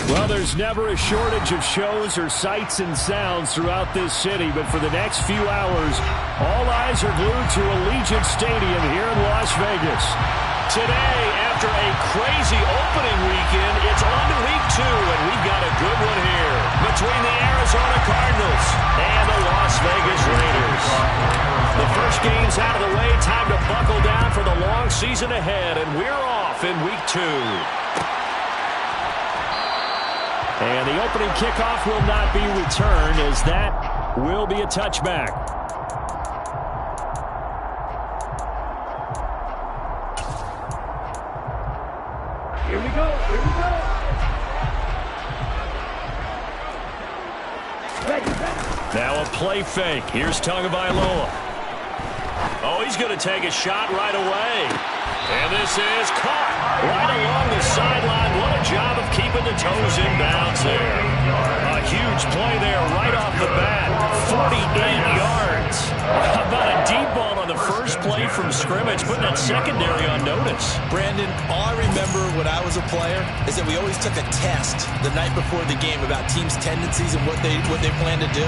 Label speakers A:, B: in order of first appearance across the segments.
A: Well, there's never a shortage of shows or sights and sounds throughout this city, but for the next few hours, all eyes are glued to Allegiant Stadium here in Las Vegas. Today, after a crazy opening weekend, it's on to week 2, and we've got a good one here between the Arizona Cardinals and the Las Vegas Raiders. The first game's out of the way, time to buckle down for the long season ahead, and we're off in week 2. And the opening kickoff will not be returned, as that will be a touchback.
B: Here we go, here we go. Ready.
A: Now a play fake. Here's Tagovailoa. Oh, he's going to take a shot right away. And this is caught right along the sideline. What a job of keeping the toes in bounds there. A huge play there right off the bat. 48 yards. How about a deep ball on the first play from scrimmage, putting that secondary on notice?
C: Brandon, all I remember when I was a player is that we always took a test the night before the game about teams' tendencies and what they plan to do.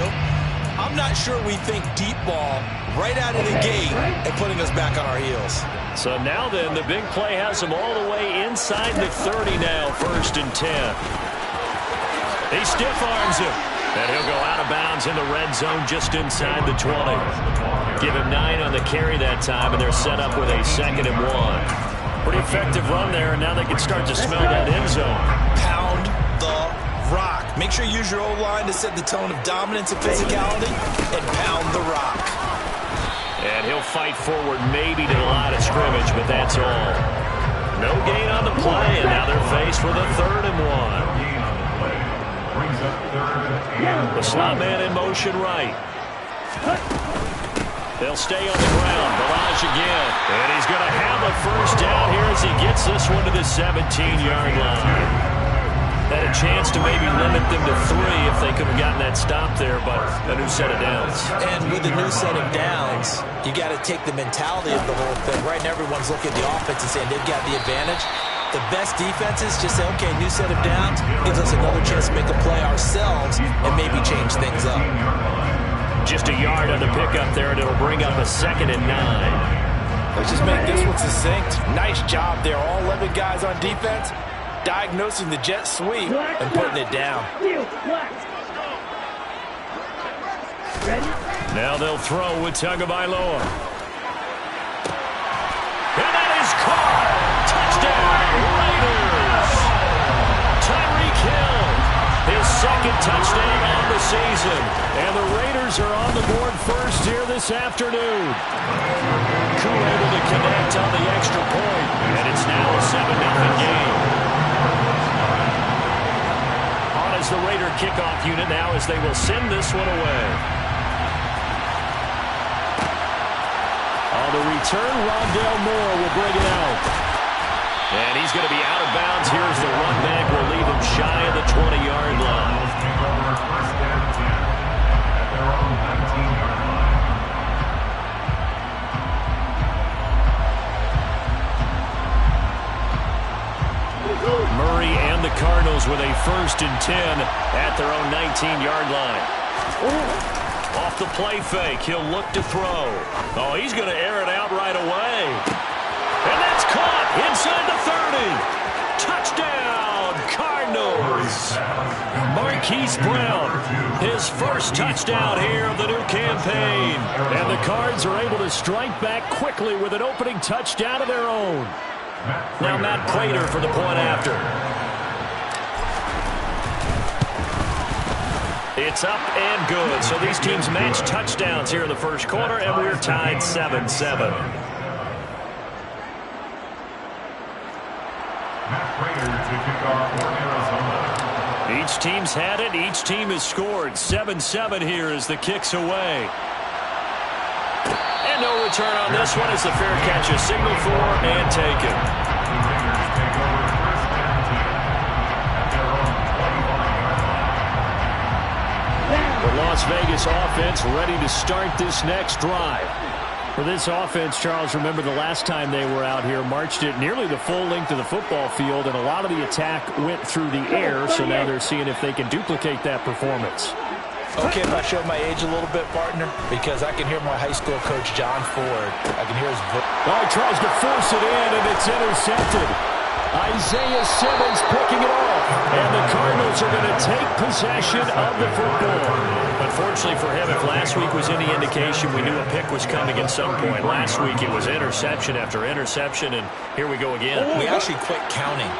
C: I'm not sure we think deep ball right out of the gate and putting us back on our heels.
A: So now then, the big play has him all the way inside the 30 now, 1st and 10. He stiff arms him, and he'll go out of bounds in the red zone just inside the 20. Give him 9 on the carry that time, and they're set up with a 2nd and 1. Pretty effective run there, and now they can start to smell that end zone.
C: Pound the rock. Make sure you use your O-line to set the tone of dominance and physicality, and pound the rock.
A: And he'll fight forward maybe to the line of scrimmage, but that's all. No gain on the play, and now they're faced with a 3rd and 1. The slot man in motion right. They'll stay on the ground. Barrage again. And he's going to have a first down here as he gets this one to the 17-yard line. Had a chance to maybe limit them to 3 if they could have gotten that stop there, but a new set of downs.
C: And with the new set of downs, you got to take the mentality of the whole thing. Right now, everyone's looking at the offense and saying they've got the advantage. The best defenses just say, okay, new set of downs gives us another chance to make a play ourselves and maybe change things up.
A: Just a yard on the pickup there, and it'll bring up a 2nd and 9.
D: Let's just make this one succinct. Nice job there. All 11 guys on defense diagnosing the jet sweep and putting it down.
A: Now they'll throw with Tagovailoa. And that is caught. Touchdown, Raiders. Tyreek Hill, his 2nd touchdown on the season. And the Raiders are on the board first here this afternoon. Koo able to connect on the extra point. And it's now a 7-0 game. As the Raider kickoff unit now, as they will send this one away. On the return, Rondale Moore will bring it out. And he's going to be out of bounds. Here's the run back. Will leave him shy of the 20-yard line. Murray and the Cardinals with a 1st and 10 at their own 19-yard line. Off the play fake, he'll look to throw. Oh, he's going to air it out right away. And that's caught inside the 30. Touchdown, Cardinals. Marquise Brown, his 1st touchdown here of the new campaign. And the Cards are able to strike back quickly with an opening touchdown of their own. Now Matt Prater for the point after. It's up and good. So these teams match touchdowns here in the first quarter, and we're tied 7-7. Each team's had it. Each team has scored. 7-7 here as the kick's away. And no return on this one as the fair catch is signaled for and taken. The Las Vegas offense ready to start this next drive. For this offense, Charles, remember the last time they were out here, marched it nearly the full length of the football field, and a lot of the attack went through the air, so now they're seeing if they can duplicate that performance.
C: Okay, if I show my age a little bit, partner, because I can hear my high school coach, John Ford. I can hear his voice.
A: Oh, he tries to force it in, and it's intercepted. Isaiah Simmons picking it off, and the Cardinals are going to take possession of the football. Unfortunately for him, if last week was any indication, we knew a pick was coming at some point. Last week it was interception after interception, and here we go again.
C: We actually quit counting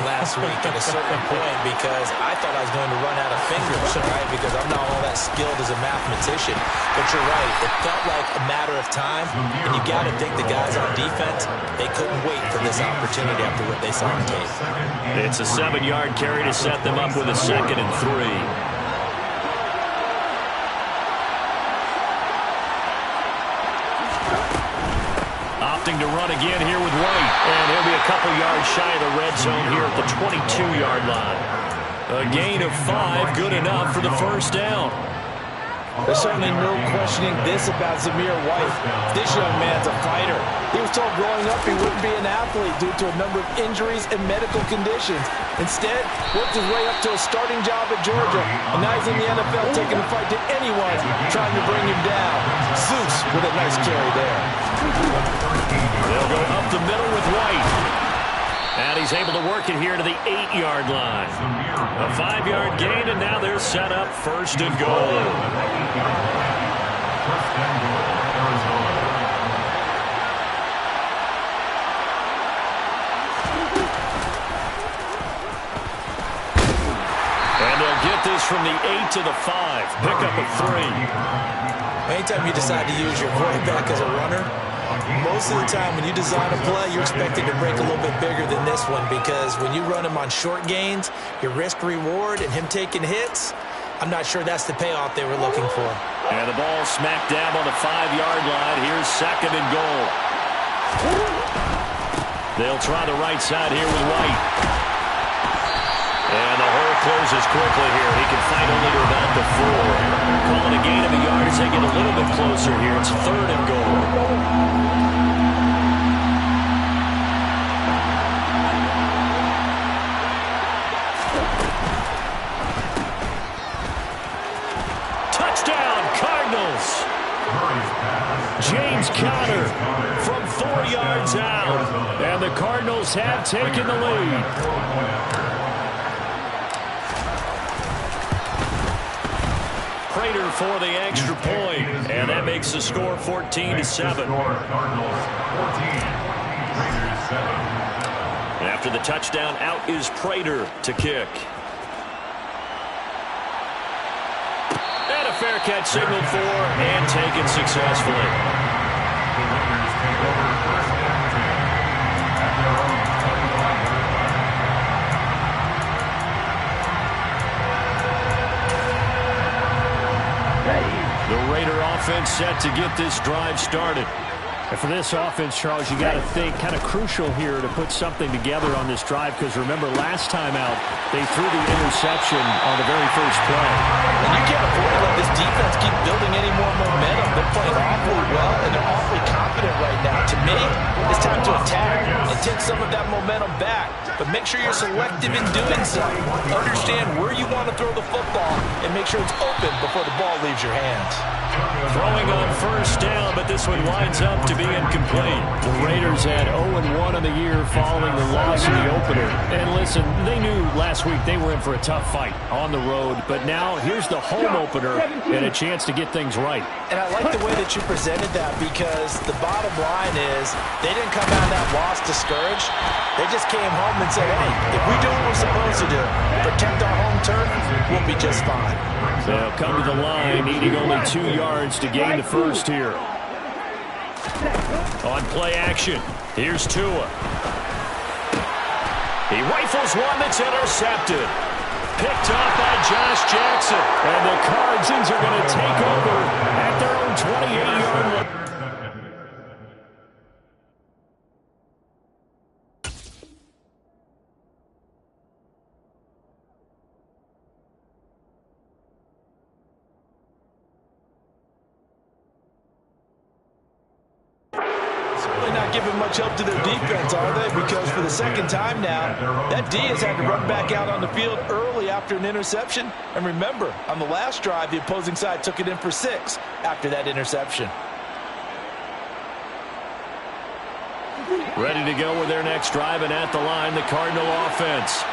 C: last week at a certain point because I thought I was going to run out of fingers, right? Because I'm not all that skilled as a mathematician. But you're right, it felt like a matter of time, and you got to think the guys on defense, they couldn't wait for this opportunity after what they saw on tape.
A: It's a 7-yard carry to set them up with a 2nd and 3. To run again here with White, and he'll be a couple yards shy of the red zone here at the 22-yard line. A gain of 5, good enough for the first down.
C: There's certainly no questioning this about Zamir White. This young man's a fighter. He was told growing up he wouldn't be an athlete due to a number of injuries and medical conditions. Instead, worked his way up to a starting job at Georgia, and now he's in the NFL taking the fight to anyone trying to bring him down. Zeus with a nice carry there.
A: They'll go up the middle with White. And he's able to work it here to the 8-yard line. A 5-yard gain, and now they're set up 1st and goal. And they'll get this from the 8 to the 5. Pick up a 3.
C: Anytime you decide to use your quarterback as a runner, most of the time when you design a play, you're expected to break a little bit bigger than this one because when you run him on short gains, your risk-reward and him taking hits, I'm not sure that's the payoff they were looking for.
A: And the ball smacked down on the 5-yard line. Here's 2nd and goal. They'll try the right side here with White. And the hole closes quickly here. He can fight only to about the 4. Calling a gain of a yard as they get a little bit closer here. It's 3rd and goal. James Conner from 4 yards out, and the Cardinals have taken the lead. Prater for the extra point, and that makes the score 14-7. After the touchdown, out is Prater to kick. Fair catch signaled for and taken successfully. The Raider offense set to get this drive started. And for this offense, Charles, you got to think kind of crucial here to put something together on this drive because remember last time out they threw the interception on the very first play.
C: And you can't afford to let this defense keep building any more momentum. They're playing awfully well and they're awfully confident right now. To me, it's time to attack and take some of that momentum back. But make sure you're selective in doing so. Understand where you want to throw the football and make sure it's open before the ball leaves your hands.
A: Throwing on first down, but this one winds up to be incomplete. The Raiders had 0-1 on the year following the loss in the opener. And listen, they knew last week they were in for a tough fight on the road, but now here's the home opener and a chance to get things right.
C: And I like the way that you presented that because the bottom line is they didn't come out of that loss discouraged. They just came home and said, hey, if we do what we're supposed to do, protect our home turf, we'll be just fine.
A: They'll come to the line, needing only 2 yards to gain the first here. On play action, here's Tua. He rifles one that's intercepted. Picked off by Josh Jackson. And the Cardinals are going to take over at their own 28-yard line.
C: not giving much help to their defense, are they? Because for the second time now, that D has had to run back out on the field early after an interception. And remember, on the last drive, the opposing side took it in for 6 after that interception.
A: Ready to go with their next drive, and at the line, the Cardinal offense.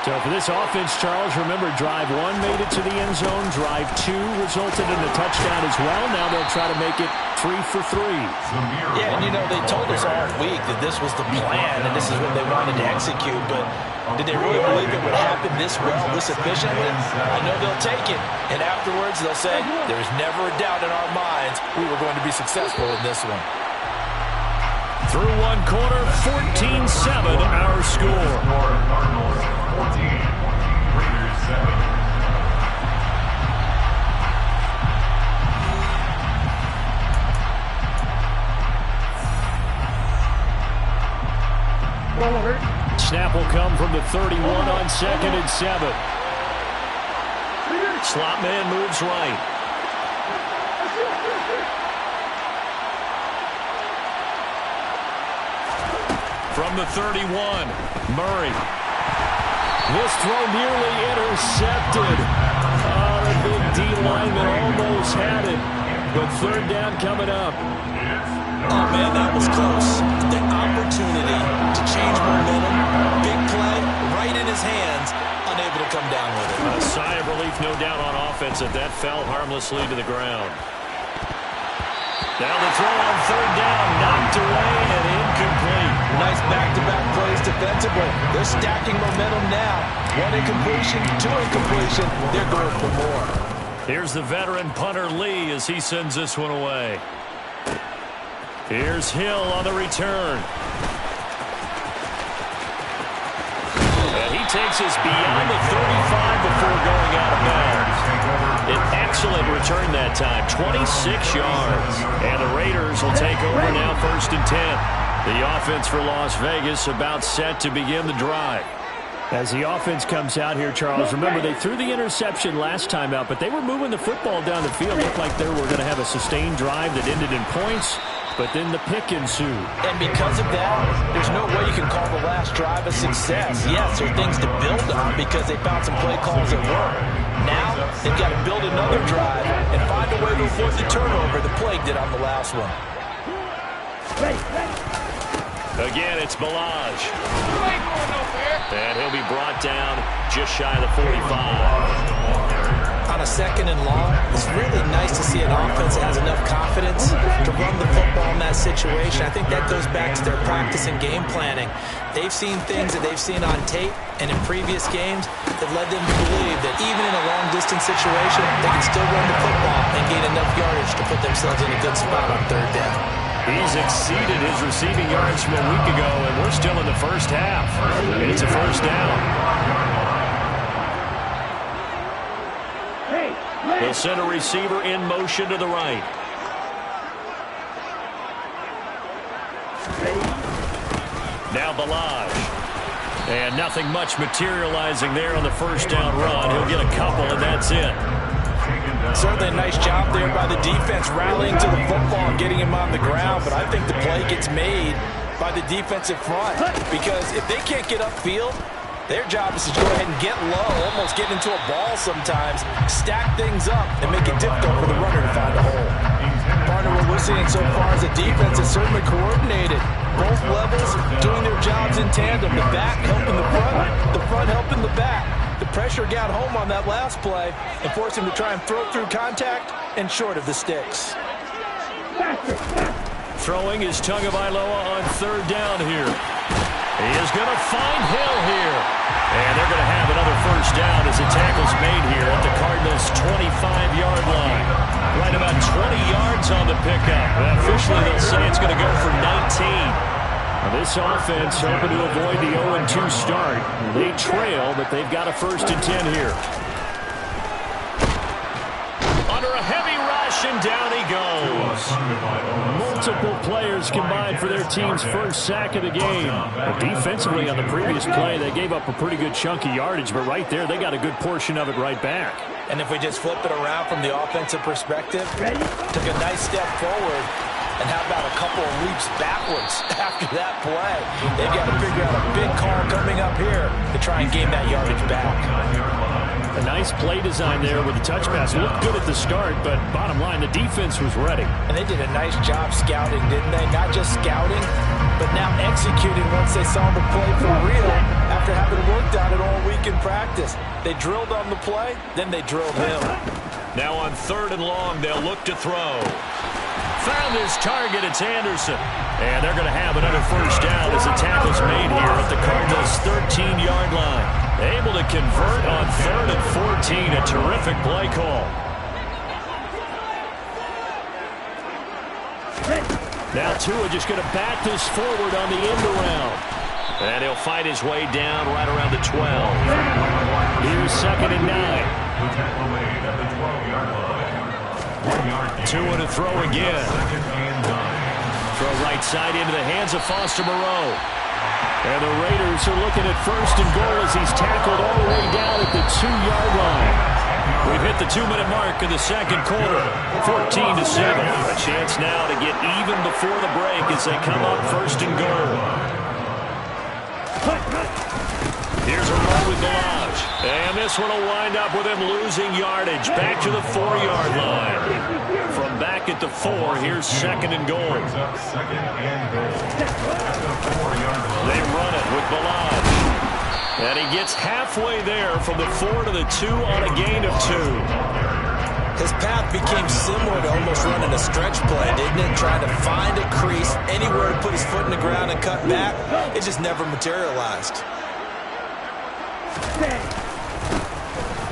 A: So for this offense, Charles, remember, drive 1 made it to the end zone. Drive 2 resulted in a touchdown as well. Now they'll try to make it 3 for 3.
C: Yeah, and you know, they told us all week that this was the plan and this is what they wanted to execute, but did they really believe it would happen this well, this efficiently? I know they'll take it, and afterwards they'll say, there's never a doubt in our minds we were going to be successful in this one.
A: Through one quarter, 14-7 our score.
B: Cardinals 14, Raiders 7.
A: Snap will come from the 31 on 2nd and 7. Slot man moves right. From the 31, Murray. This throw nearly intercepted. Oh, the big D lineman almost had it. But third down coming up.
C: Oh, man, that was close. The opportunity to change momentum, big play, right in his hands, unable to come down with it.
A: A sigh of relief, no doubt, on offense that fell harmlessly to the ground. Now the throw on third down, knocked away and incomplete.
C: Nice back-to-back plays defensively. They're stacking momentum now. 1 incompletion, 2 incompletion. They're going for more.
A: Here's the veteran punter Lee as he sends this one away. Here's Hill on the return. And he takes us beyond the 35 before going out of bounds. An excellent return that time, 26 yards. And the Raiders will take over now, 1st and 10. The offense for Las Vegas about set to begin the drive. As the offense comes out here, Charles, remember they threw the interception last time out, but they were moving the football down the field. Looked like they were going to have a sustained drive that ended in points, but then the pick ensued.
C: And because of that, there's no way you can call the last drive a success. Yes, there are things to build on because they found some play calls that work. Now, they've got to build another drive and find a way to avoid the turnover the Plague did on the last one.
A: Again, it's Balaj. And he'll be brought down just shy of the 45.
C: On a 2nd and long, it's really nice to see an offense that has enough confidence to run the football in that situation. I think that goes back to their practice and game planning. They've seen things that they've seen on tape and in previous games that led them to believe that even in a long-distance situation, they can still run the football and gain enough yardage to put themselves in a good spot on third down.
A: He's exceeded his receiving yards from a week ago, and we're still in the first half. It's a first down. They'll send a receiver in motion to the right. Now Balaj. And nothing much materializing there on the first down run. He'll get a couple, and that's it.
C: Certainly a nice job there by the defense rallying to the football and getting him on the ground, but I think the play gets made by the defensive front because if they can't get upfield, their job is to go ahead and get low, almost get into a ball sometimes, stack things up, and make it difficult for the runner to find a hole. Partner, what we're seeing so far is the defense is certainly coordinated. Both levels doing their jobs in tandem. The back helping the front helping the back. The pressure got home on that last play and forced him to try and throw through contact and short of the sticks.
A: Throwing is Tagovailoa on third down here. He is going to find Hill here. And they're going to have another first down as the tackle's made here at the Cardinals' 25-yard line. Right about 20 yards on the pickup. Officially, they'll say it's going to go for 19. This offense hoping to avoid the 0-2 start. They trail, but they've got a 1st and 10 here. Under a heavy rush, and down he goes. Multiple players combined for their team's first sack of the game. But defensively on the previous play, they gave up a pretty good chunk of yardage, but right there, they got a good portion of it right back.
C: And if we just flip it around from the offensive perspective, took a nice step forward,
D: And how about a couple of leaps backwards after that play? They've got to figure out a big call coming up here to try and gain that yardage back.
A: A nice play design there with the touch pass. Looked good at the start, but bottom line, the defense was ready.
D: And they did a nice job scouting, didn't they? Not just scouting, but now executing once they saw the play for real after having worked on it all week in practice. They drilled on the play, then they drilled him.
A: Now on 3rd and long, they'll look to throw. Found his target, it's Anderson. And they're going to have another first down as the tackle's made here at the Cardinals' 13-yard line. Able to convert on 3rd and 14, a terrific play call. Now Tua just going to back this forward on the end around. And he'll fight his way down right around the 12. Here's 2nd and 9.
B: The tackle made at the 12-yard line. 1 yard gain.
A: Tua to throw again.
B: 2nd and 9.
A: Throw right side into the hands of Foster Moreau. And the Raiders are looking at 1st and goal as he's tackled all the way down at the 2-yard line. We've hit the 2-minute mark of the 2nd quarter. 14-7. A chance now to get even before the break as they come up 1st and goal. Here's a run with Balaj. And this one will wind up with him losing yardage. Back to the 4-yard line. From back at the 4, here's 2nd and goal.
B: Second and goal. At the 4-yard line.
A: They run it with Balaj. And he gets halfway there from the 4 to the 2 on a gain of 2.
C: His path became similar to almost running a stretch play, didn't it? Trying to find a crease, anywhere to put his foot in the ground and cut back. It just never materialized.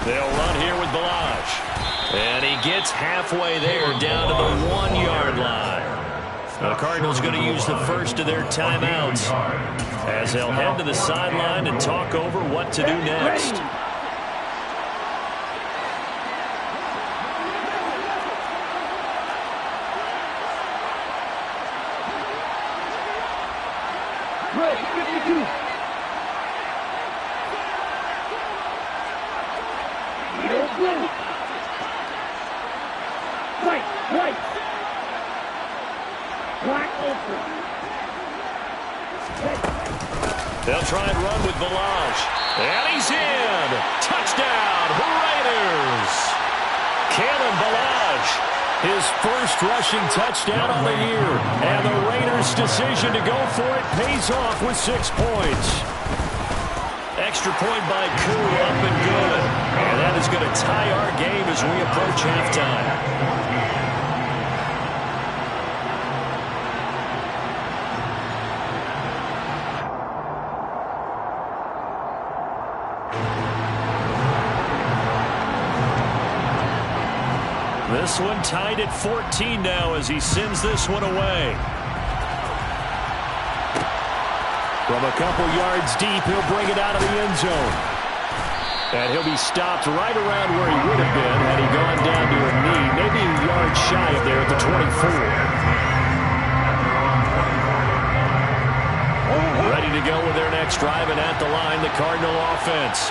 A: They'll run here with Balaj. And he gets halfway there down to the 1-yard line. The Cardinals going to use the first of their timeouts as they'll head to the sideline and talk over what to do next. They'll try and run with Balaj. And he's in. Touchdown, Raiders. Kalen Balaj, his first rushing touchdown on the year. And the Raiders' decision to go for it pays off with 6 points. Extra point by Koo, up and good. And that is going to tie our game as we approach halftime. This one tied at 14 now as he sends this one away. From a couple yards deep, he'll bring it out of the end zone. And he'll be stopped right around where he would have been had he gone down to a knee, maybe a yard shy of there at the 24. Ready to go with their next drive, and at the line, the Cardinal offense.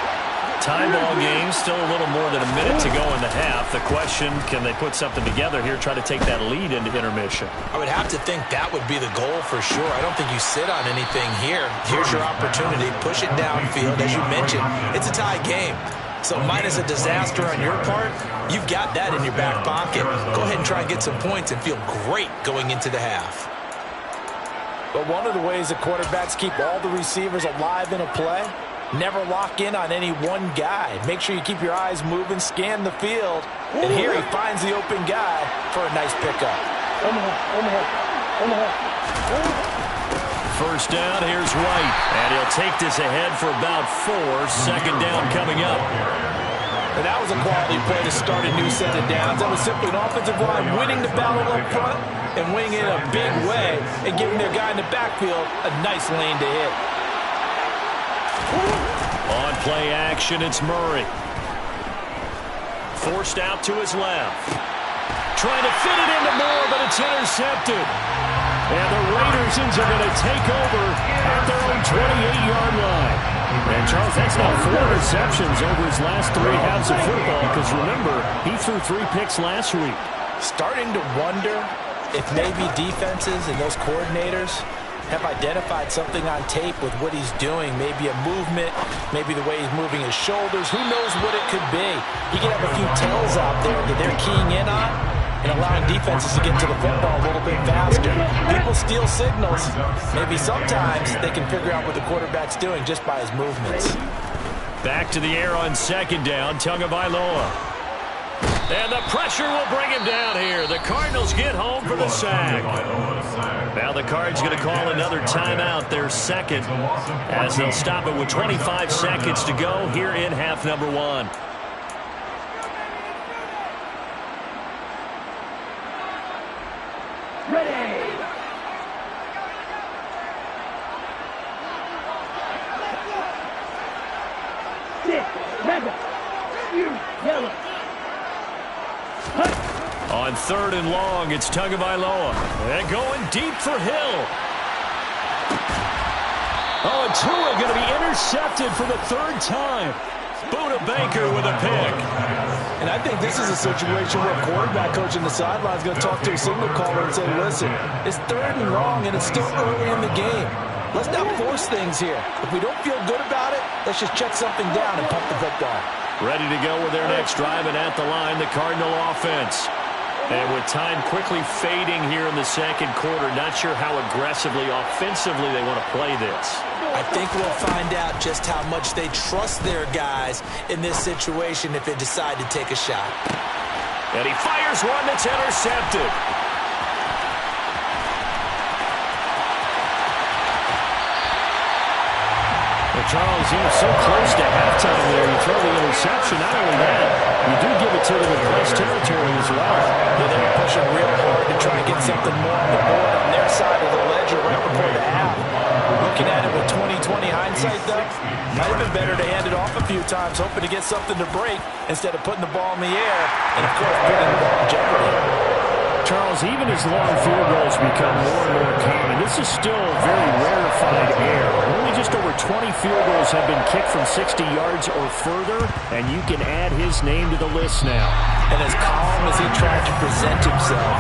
A: Tie ball game, still a little more than a minute to go in the half. The question, can they put something together here, try to take that lead into intermission?
C: I would have to think that would be the goal for sure. I don't think you sit on anything here. Here's your opportunity. Push it downfield. As you mentioned, it's a tie game. So minus a disaster on your part, you've got that in your back pocket. Go ahead and try and get some points and feel great going into the half.
D: But one of the ways that quarterbacks keep all the receivers alive in a play, never lock in on any one guy. Make sure you keep your eyes moving, scan the field. And here he finds the open guy for a nice pickup.
A: First down, here's White. And he'll take this ahead for about 4. 2nd down coming up.
D: And that was a quality play to start a new set of downs. That was simply an offensive line winning the battle up front and winning it in a big way and giving their guy in the backfield a nice lane to hit.
A: On play action, it's Murray. Forced out to his left. Trying to fit it into Moore, but it's intercepted. And the Raiders are going to take over at their own 28-yard line. And, Charles, that's now 4 interceptions over his last 3 halves of football because, remember, he threw 3 picks last week.
D: Starting to wonder if maybe defenses and those coordinators have identified something on tape with what he's doing, maybe a movement, maybe the way he's moving his shoulders, who knows what it could be. He could have a few tells out there that they're keying in on and allowing defenses to get to the football a little bit faster. People steal signals. Maybe sometimes they can figure out what the quarterback's doing just by his movements.
A: Back to the air on second down, Tagovailoa. And the pressure will bring him down here. The Cardinals get home for the sack. Now the Cards going to call another timeout, their second, as they'll stop it with 25 seconds to go here in half number one.
E: Ready. Six, red, you, yellow.
A: On third and long, it's Tagovailoa. And going deep for Hill. Oh, and Tua going to be intercepted for the third time. Buda Baker with a pick.
D: And I think this is a situation where a quarterback coach on the sideline is going to talk to a signal caller and say, listen, it's third and long and it's still early in the game. Let's not force things here. If we don't feel good about it, let's just check something down and pump the football.
A: Ready to go with their next drive, and at the line, the Cardinal offense. And with time quickly fading here in the second quarter, not sure how aggressively, offensively they want to play this.
C: I think we'll find out just how much they trust their guys in this situation if they decide to take a shot.
A: And he fires one that's intercepted. Well, Charles, you were so close to halftime there. You throw the interception. Not only that, you do give it to them in close territory as well.
D: Yeah, they were pushing real hard to try to get something more on the board on their side of the ledger right before the half. Looking at it with 20/20 hindsight, though, might have been better to hand it off a few times, hoping to get something to break instead of putting the ball in the air and, of course, putting the ball in jeopardy.
A: Charles, even as long field goals become more and more common, this is still very rarefied air. Only just over 20 field goals have been kicked from 60 yards or further, and you can add his name to the list now.
D: And as calm as he tried to present himself,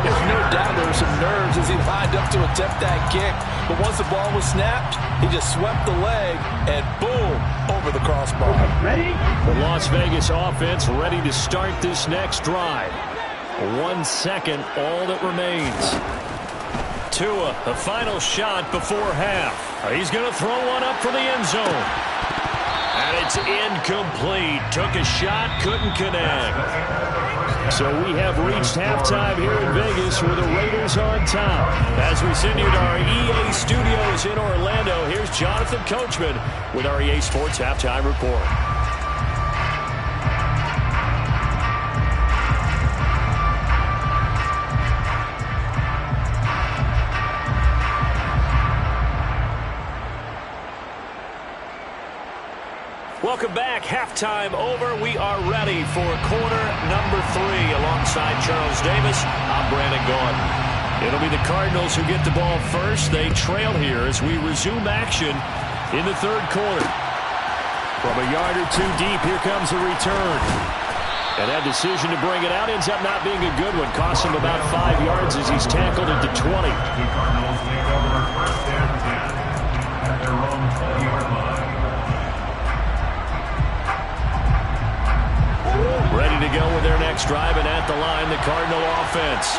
D: there's no doubt there were some nerves as he lined up to attempt that kick. But once the ball was snapped, he just swept the leg and boom, over the crossbar.
E: Ready?
A: The Las Vegas offense ready to start this next drive. 1 second, all that remains. Tua, the final shot before half. He's going to throw one up for the end zone. And it's incomplete. Took a shot, couldn't connect. So we have reached halftime here in Vegas with the Raiders on top. As we send you to our EA studios in Orlando, here's Jonathan Coachman with our EA Sports Halftime Report. Welcome back. Halftime over. We are ready for quarter number 3. Alongside Charles Davis, I'm Brandon Gordon. It'll be the Cardinals who get the ball first. They trail here as we resume action in the third quarter. From a yard or two deep, here comes the return. And that decision to bring it out ends up not being a good one. Costs him about 5 yards as he's tackled at the 20.
B: The Cardinals take over first and 10 at their own 20-yard line.
A: Ready to go with their next drive, and at the line, the Cardinal offense.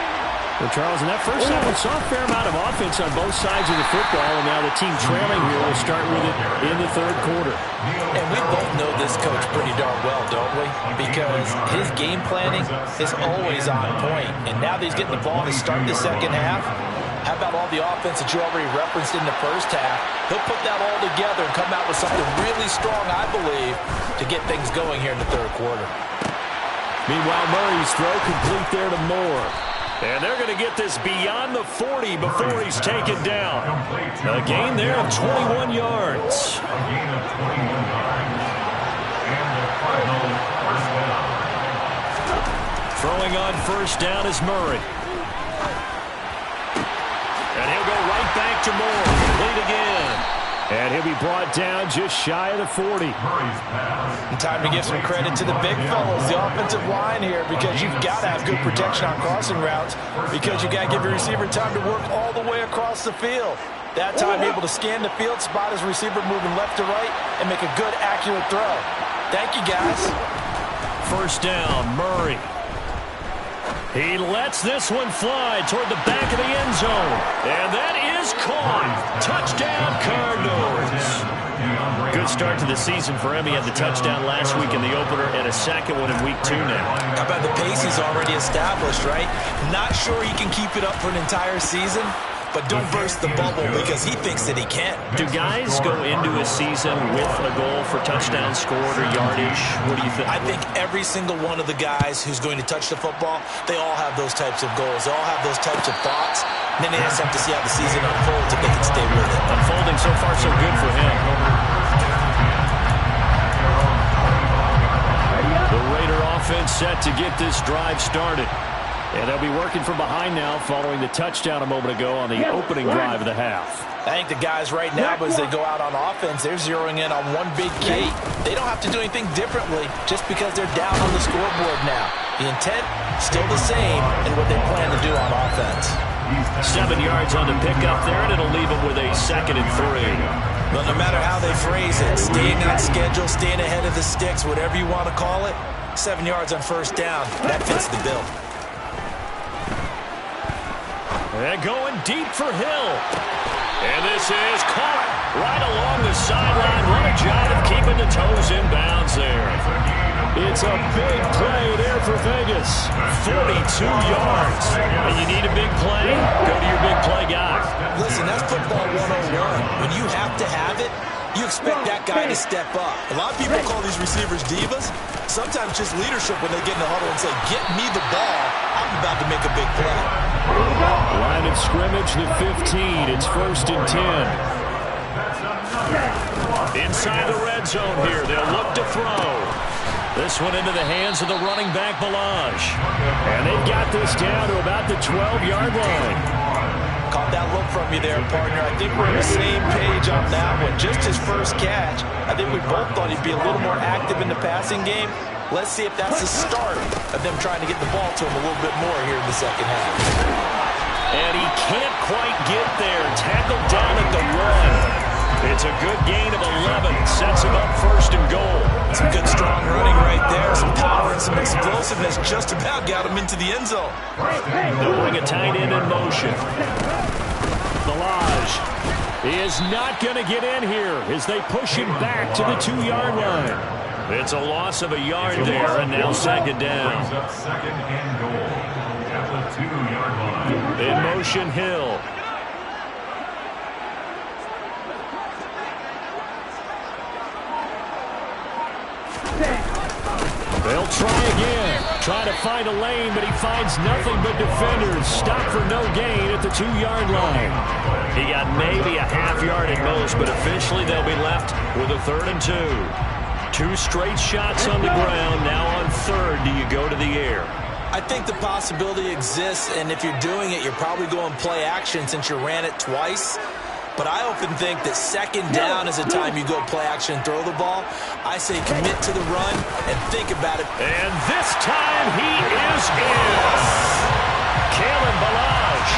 A: Well, Charles, in that first half, we saw a fair amount of offense on both sides of the football, and now the team trailing here will start with it in the third quarter.
D: And we both know this coach pretty darn well, don't we? Because his game planning is always on point. And now that he's getting the ball to start the second half, how about all the offense that you already referenced in the first half? He'll put that all together and come out with something really strong, I believe, to get things going here in the third quarter.
A: Meanwhile, Murray's throw complete there to Moore. And they're going to get this beyond the 40 before he's taken down. A gain there of 21 yards.
B: A gain of 21 yards. And the Cardinal first down.
A: Throwing on first down is Murray. And he'll go right back to Moore. Complete again. And he'll be brought down just shy of the 40.
D: And time to give some credit to the big fellas, the offensive line here, because you've got to have good protection on crossing routes, because you've got to give your receiver time to work all the way across the field. That time able to scan the field, spot his receiver moving left to right, and make a good, accurate throw. Thank you, guys.
A: First down, Murray. He lets this one fly toward the back of the end zone. And that is caught. Touchdown, Cardinals. Good start to the season for him. He had the touchdown last week in the opener and a second one in week 2 now.
C: How about the pace he's already established, right? Not sure he can keep it up for an entire season, but don't burst the bubble because he thinks that he can.
A: Do guys go into a season with a goal for touchdown scored or yardage? What do you think?
C: I think every single one of the guys who's going to touch the football, they all have those types of goals. They all have those types of thoughts. And then they just have to see how the season unfolds if they can stay with it.
A: Unfolding so far so good for him. The Raider offense set to get this drive started. And they'll be working from behind now following the touchdown a moment ago on the opening drive of the half.
D: I think the guys right now, as they go out on offense, they're zeroing in on one big key. They don't have to do anything differently just because they're down on the scoreboard now. The intent, still the same in what they plan to do on offense.
A: 7 yards on the pickup there, and it'll leave them with a 2nd and 3.
C: But no matter how they phrase it, staying on schedule, staying ahead of the sticks, whatever you want to call it, 7 yards on first down, that fits the bill.
A: And going deep for Hill. And this is caught right along the sideline. What a job of keeping the toes in bounds there. It's a big play there for Vegas. 42 yards. And you need a big play? Go to your big play guy.
C: Listen, that's football 101. When you have to have it, you expect that guy to step up. A lot of people call these receivers divas. Sometimes just leadership when they get in the huddle and say, get me the ball. I'm about to make a big play.
A: Line of scrimmage, the 15. It's 1st and 10. Inside the red zone here. They'll look to throw. This one into the hands of the running back, Balaj. And they've got this down to about the 12-yard line.
D: Caught that look from you there, partner. I think we're on the same page on that one. Just his first catch. I think we both thought he'd be a little more active in the passing game. Let's see if that's the start of them trying to get the ball to him a little bit more here in the second half.
A: And he can't quite get there. Tackled down at the run. It's a good gain of 11. Sets him up 1st and goal.
C: Some good strong running right there. Some power and some explosiveness just about got him into the end zone.
A: They'll bring a tight end in motion. Balaj. He is not going to get in here as they push him back to the 2-yard line. It's a loss of a yard there, and now 2nd down.
B: 2nd and goal at the 2-yard line.
A: In motion, Hill. They'll try again. Trying to find a lane, but he finds nothing but defenders. Stop for no gain at the 2-yard line. He got maybe a half yard at most, but officially they'll be left with a 3rd and 2. 2 straight shots on the ground. Now on 3rd, do you go to the air?
C: I think the possibility exists, and if you're doing it, you're probably going play action since you ran it twice. But I often think that 2nd down is a time you go play action and throw the ball. I say commit to the run and think about it.
A: And this time he is in. Kalen Balaj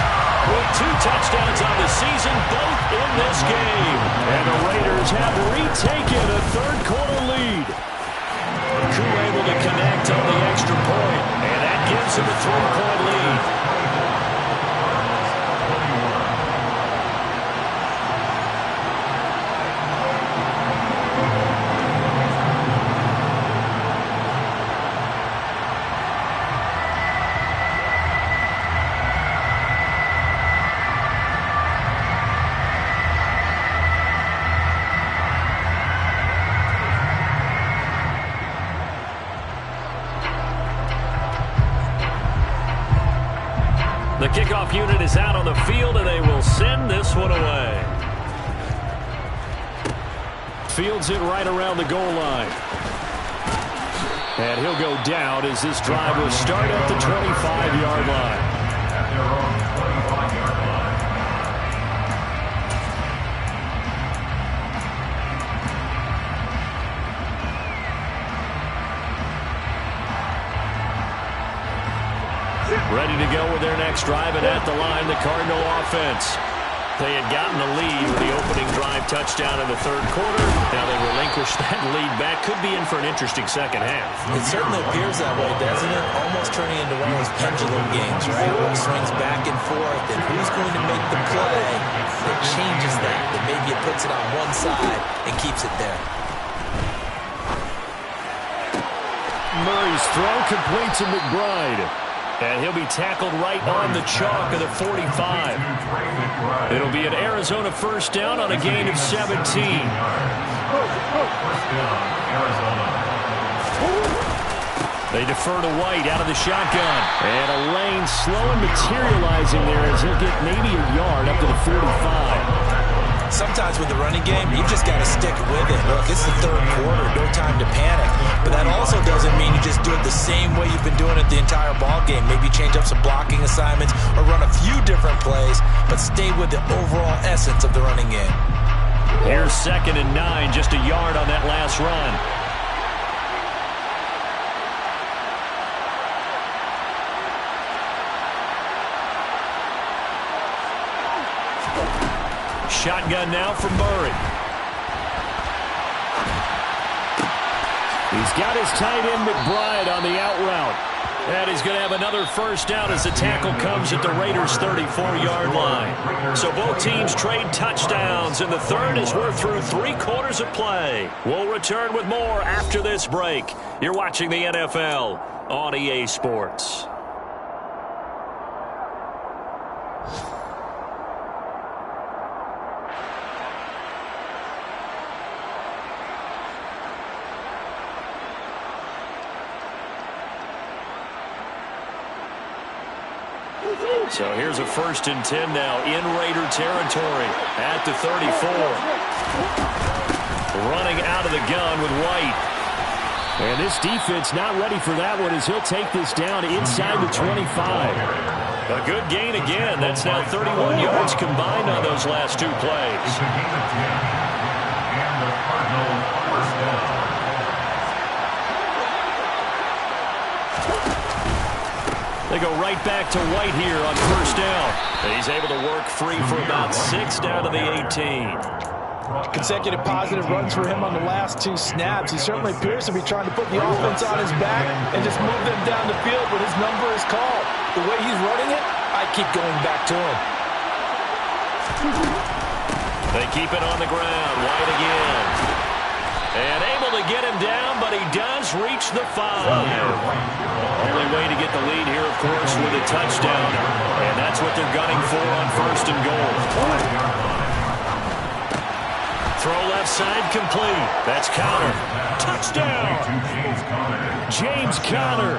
A: with 2 touchdowns on the season, both in this game. And the Raiders have retaken a 3rd-quarter lead. Koo able to connect on the extra point, and that gives him a 3-point lead. The kickoff unit is out on the field, and they will send this one away. Fields it right around the goal line. And he'll go down as this drive will start at the 25-yard line.
B: At their own 25-yard
A: Ready to go with their next drive, and at the line, the Cardinal offense. They had gotten the lead with the opening drive touchdown in the third quarter. Now they relinquished that lead back. Could be in for an interesting second half.
C: It certainly appears that way, doesn't it? Almost turning into one of those pendulum games, right? Where it swings back and forth, and who's going to make the play that changes that maybe it puts it on one side and keeps it there.
A: Murray's throw complete to McBride. And he'll be tackled right on the chalk of the 45. It'll be an Arizona first down on a gain of 17.
B: First down, Arizona.
A: They defer to White out of the shotgun. And a lane slow and materializing there as he'll get maybe a yard up to the 45.
C: Sometimes with the running game, you've just got to stick with it. Look, it's the third quarter, no time to panic. But that also doesn't mean you just do it the same way you've been doing it the entire ball game. Maybe change up some blocking assignments or run a few different plays, but stay with the overall essence of the running game.
A: Here's 2nd and 9, just a yard on that last run. Shotgun now for Murray. He's got his tight end McBride on the out route. And he's going to have another first down as the tackle comes at the Raiders' 34-yard line. So both teams trade touchdowns in the third as we're through 3 quarters of play. We'll return with more after this break. You're watching the NFL on EA Sports. So here's a 1st and 10 now in Raider territory at the 34. Running out of the gun with White. And this defense not ready for that one as he'll take this down inside the 25. A good gain again. That's now 31 yards combined on those last 2 plays.
B: It's a gain of 10. And the Cardinals first down.
A: They go right back to White here on first down. He's able to work free for about 6 down to the 18.
D: Consecutive positive runs for him on the last 2 snaps. He certainly appears to be trying to put the offense on his back and just move them down the field when his number is called. The way he's running it, I keep going back to him.
A: They keep it on the ground. White again. And able to get him down, but he does reach the 5. Only way to get the lead here, of course, with a touchdown. And that's what they're gunning for on 1st and goal. Throw left side complete. That's Conner. Touchdown! James Conner.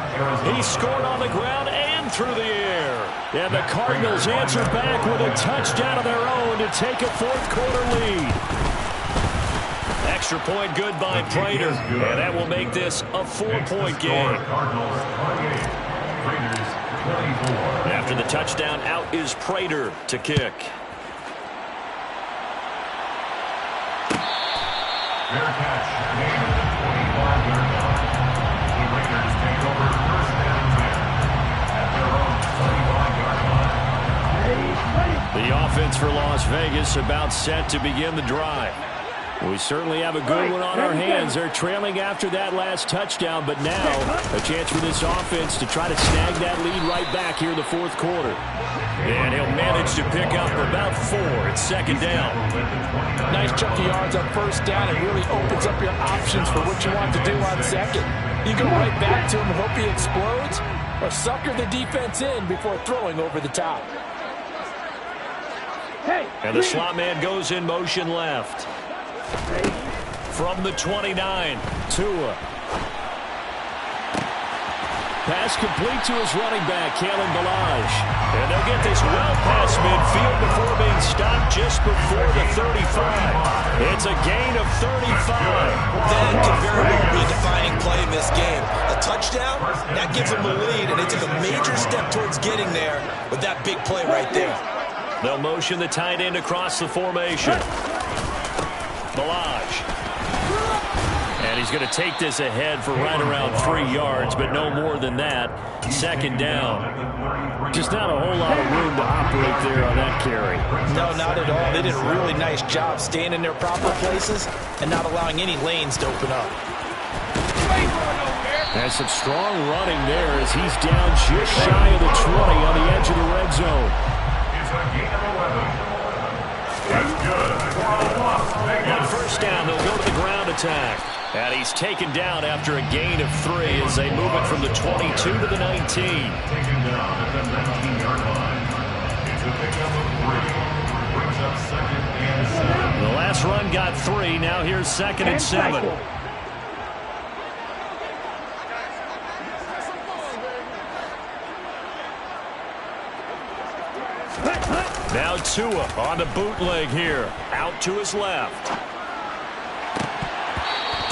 A: He scored on the ground and through the air. And the Cardinals answer back with a touchdown of their own to take a 4th quarter lead. Extra point good by Prater, and that will make this a 4-point game. After the touchdown, out is Prater to kick.
B: Fair catch, gain of the 25-yard line. The Raiders take over first down and 10 at their own 25-yard line.
A: The offense for Las Vegas about set to begin the drive. We certainly have a good one on our hands. They're trailing after that last touchdown, but now a chance for this offense to try to snag that lead right back here in the 4th quarter. And he'll manage to pick up about 4. It's 2nd down.
D: Nice chunk of yards on first down. It really opens up your options for what you want to do on 2nd. You go right back to him and hope he explodes, or sucker the defense in before throwing over the top.
A: And the slot man goes in motion left. From the 29, Tua. Pass complete to his running back, Kalen Ballage. And they'll get this well past midfield before being stopped just before the 35. It's a gain of 35.
C: That could very well be a defining play in this game. A touchdown, that gives them the lead, and they took a major step towards getting there with that big play right there.
A: They'll motion the tight end across the formation. Ballage. And And he's going to take this ahead for right around 3 yards, but no more than that. Second down.
F: Just not a whole lot of room to operate there on that carry.
C: No, not at all. They did a really nice job staying in their proper places and not allowing any lanes to open up.
F: And some strong running there as he's down just shy of the 20 on the edge of the red zone.
B: It's a gain of 11. That's good.
A: On first down, they'll go to the ground attack. And he's taken down after a gain of 3 as they move it from the 22 to the 19.
B: Taken down at the 19-yard line. It's a pickup of 3. Brings up second and 7.
A: The last run got 3. Now here's second and 7. Now Tua on the bootleg here. Out to his left.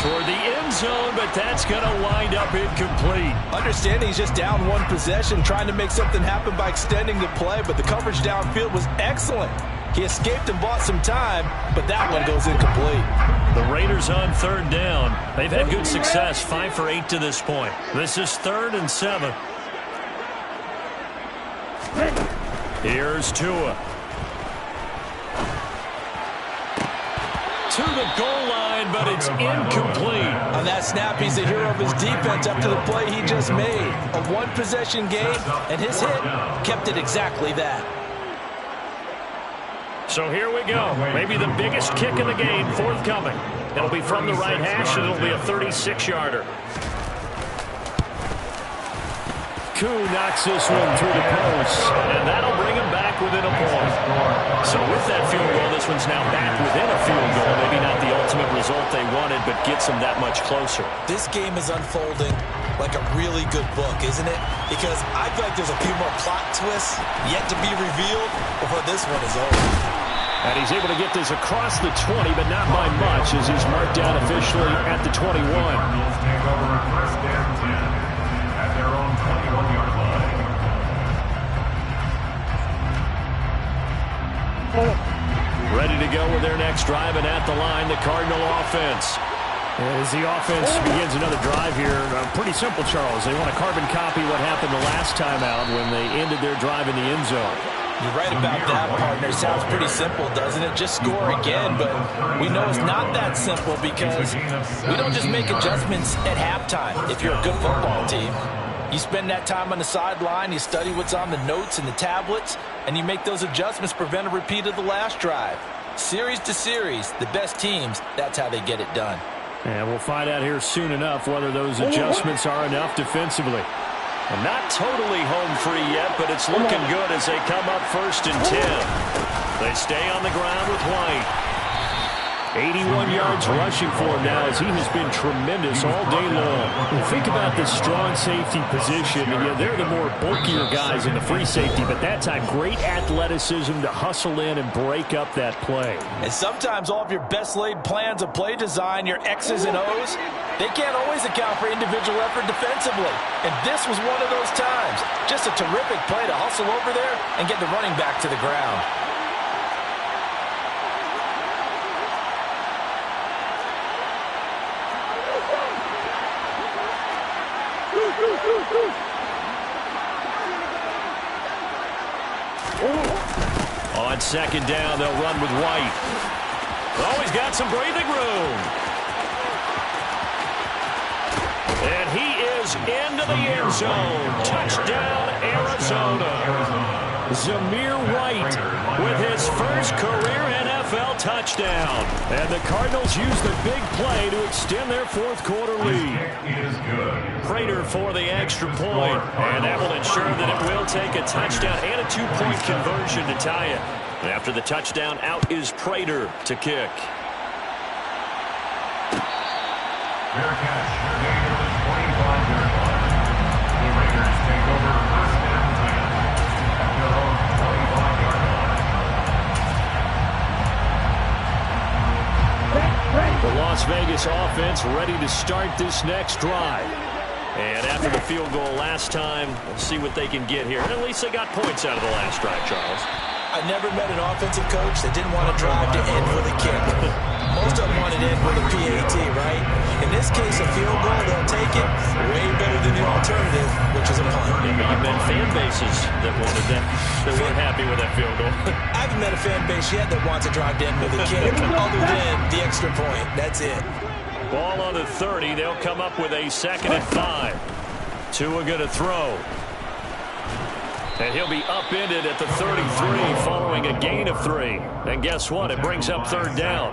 A: Toward the end zone, but that's going to wind up incomplete.
C: Understanding he's just down 1 possession, trying to make something happen by extending the play, but the coverage downfield was excellent. He escaped and bought some time, but that one goes incomplete.
A: The Raiders on third down. They've had good success, 5 for 8 to this point. This is 3rd and 7. Here's Tua. To the goal line, but it's incomplete.
C: On that snap, he's the hero of his defense after the play he just made. A 1-possession game, and his hit kept it exactly that.
A: So here we go. Maybe the biggest kick of the game forthcoming. It'll be from the right hash, and it'll be a 36-yarder.
F: Koo knocks this one through the post.
A: And that'll bring him back within a point. So with that field goal, this one's now back within a field goal. Maybe not the ultimate result they wanted, but gets them that much closer.
C: This game is unfolding like a really good book, isn't it? Because I feel like there's a few more plot twists yet to be revealed before this one is over.
F: And he's able to get this across the 20, but not by much as he's marked down officially at the 21.
B: Cardinals take over at first and 10 at their own 21-yard line.
A: Ready to go with their next drive, and at the line, the Cardinal offense.
F: As the offense begins another drive here, pretty simple, Charles. They want to carbon copy what happened the last time out when they ended their drive in the end zone.
C: You're right about that, partner. Sounds pretty simple, doesn't it? Just score again, but we know it's not that simple because we don't just make adjustments at halftime if you're a good football team. You spend that time on the sideline, you study what's on the notes and the tablets, and you make those adjustments to prevent a repeat of the last drive. Series to series, the best teams, that's how they get it done.
F: And we'll find out here soon enough whether those adjustments are enough defensively.
A: And not totally home free yet, but it's looking good as they come up first and 10. They stay on the ground with White.
F: 81 yards rushing for him now as he has been tremendous all day long. Think about the strong safety position. Yeah, they're the more bulkier guys in the free safety, but that's a great athleticism to hustle in and break up that play.
C: And sometimes all of your best laid plans of play design, your X's and O's, they can't always account for individual effort defensively. And this was one of those times. Just a terrific play to hustle over there and get the running back to the ground.
A: On second down, they'll run with White. Oh, he's got some breathing room. And he is into the end zone. Touchdown, Arizona. Zamir White with his first career NFL touchdown. And the Cardinals use the big play to extend their fourth quarter lead. Prater for the extra point. And that will ensure that it will take a touchdown and a two-point conversion to tie it. And after the touchdown, out is Prater to kick.
B: Fair catch. Gain of the 25-yard line. The Raiders take over first and 10 at their own 25-yard line.
F: The Las Vegas offense ready to start this next drive.
A: And after the field goal last time, we'll see what they can get here. And at least they got points out of the last drive, Charles.
C: I never met an offensive coach that didn't want to drive to end with a kick. Most of them want it in with a PAT, right? In this case, a field goal, they'll take it way better than the alternative, which is a punt.
A: Yeah, but you've met fan bases that wanted that, that weren't happy with that field goal.
C: I haven't met a fan base yet that wants to drive in with a kick other than the extra point. That's it.
A: Ball on the 30. They'll come up with a 2nd and 5. Tua going to throw. And he'll be upended at the 33 following a gain of 3. And guess what? It brings up 3rd down.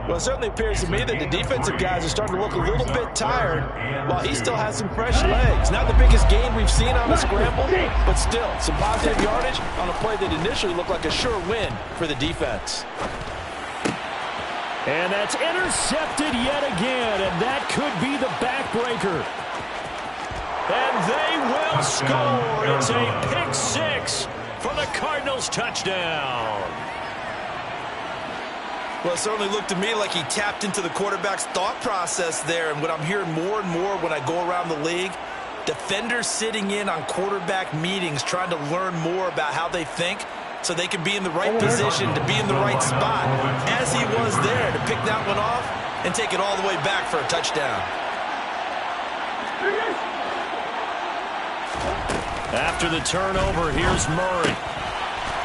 D: Well, it certainly appears to me that the defensive guys are starting to look a little bit tired while he still has some fresh legs. Not the biggest gain we've seen on a scramble, but still some positive yardage on a play that initially looked like a sure win for the defense.
F: And that's intercepted yet again, and that could be the backbreaker.
A: And they will score. It's a pick 6 for the Cardinals touchdown.
C: Well, it certainly looked to me like he tapped into the quarterback's thought process there. And what I'm hearing more and more when I go around the league, defenders sitting in on quarterback meetings trying to learn more about how they think so they can be in the right position to be in the right spot. As he was there to pick that one off and take it all the way back for a touchdown.
A: After the turnover, here's Murray.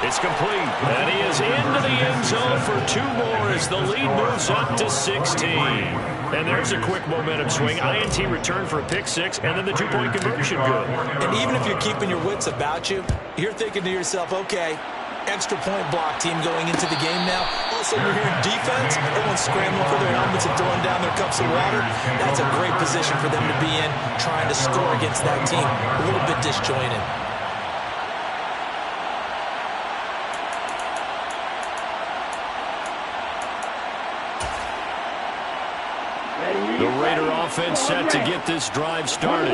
A: It's complete, and he is into the end zone for 2 more as the lead moves up to 16. And there's a quick momentum swing. INT return for a pick 6, and then the 2-point conversion good.
C: And even if you're keeping your wits about you, you're thinking to yourself, okay, extra point block team going into the game now. Also, you're hearing defense, everyone's scrambling for their helmets and throwing down their cups of water. That's a great position for them to be in, trying to score against that team. A little bit disjointed.
A: The Raider offense set to get this drive started.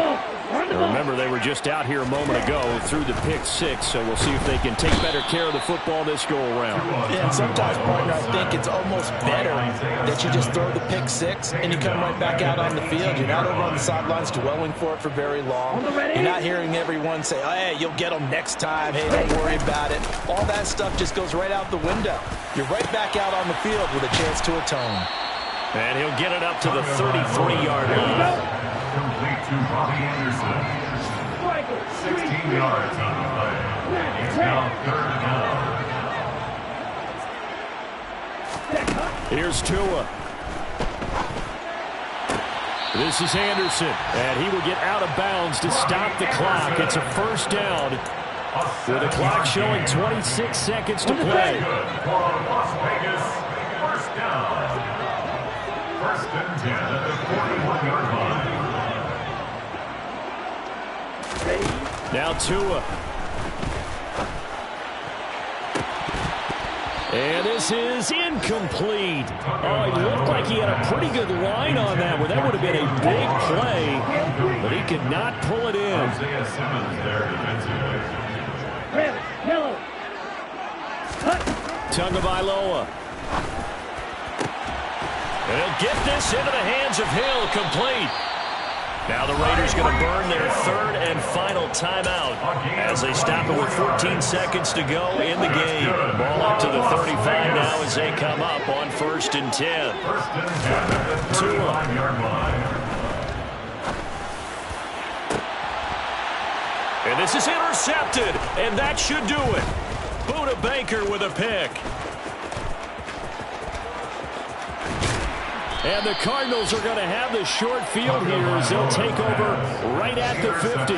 A: And remember, they were just out here a moment ago through the pick 6, so we'll see if they can take better care of the football this go-around.
D: Yeah, and sometimes, partner, I think it's almost better that you just throw the pick 6 and you come right back out on the field. You're not over on the sidelines dwelling for it for very long. You're not hearing everyone say, oh, hey, you'll get them next time. Hey, don't worry about it. All that stuff just goes right out the window. You're right back out on the field with a chance to atone.
A: And he'll get it up to the 33-yard line.
B: Complete to Bobby Anderson. 16 yards on the play. It's now 3rd down.
F: Here's Tua. This is Anderson, and he will get out of bounds to stop the clock. It's a 1st down with the clock showing 26 seconds to play.
B: For Las Vegas, 1st down. 1st and 10 at the 41-yard line.
F: Now Tua. And this is incomplete. Oh, it looked like he had a pretty good line on that one. That would have been a big play, but he could not pull it in.
B: Isaiah Simmons there defensively.
E: Red, yellow.
F: Tagovailoa.
A: And he'll get this into the hands of Hill, complete. Now the Raiders going to burn their 3rd and final timeout as they stop it with 14 seconds to go in the game. Ball up to the 35 now as they come up on 1st and 10.
B: 1st and 10 at the 35-yard line.
A: And this is intercepted, and that should do it. Buda Baker with a pick.
F: And the Cardinals are going to have the short field here as they'll take over right at the 50.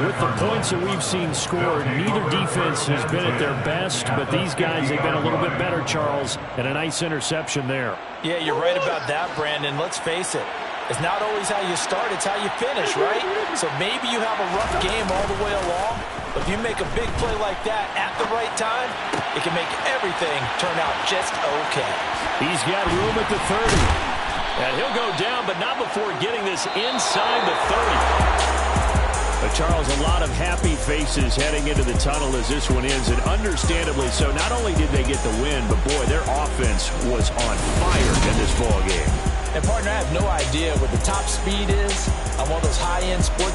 F: With the points that we've seen scored, neither defense has been at their best, but these guys, they've been a little bit better, Charles, and a nice interception there.
D: Yeah, you're right about that, Brandon. Let's face it. It's not always how you start, it's how you finish, right? So maybe you have a rough game all the way along, but if you make a big play like that at the right time, it can make everything turn out just okay.
F: He's got room at the 30.
A: And he'll go down, but not before getting this inside the 30.
F: But Charles, a lot of happy faces heading into the tunnel as this one ends, and understandably so. Not only did they get the win, but boy, their offense was on fire in this ball game.
D: And partner, I have no idea what the top speed is on one of those high-end sports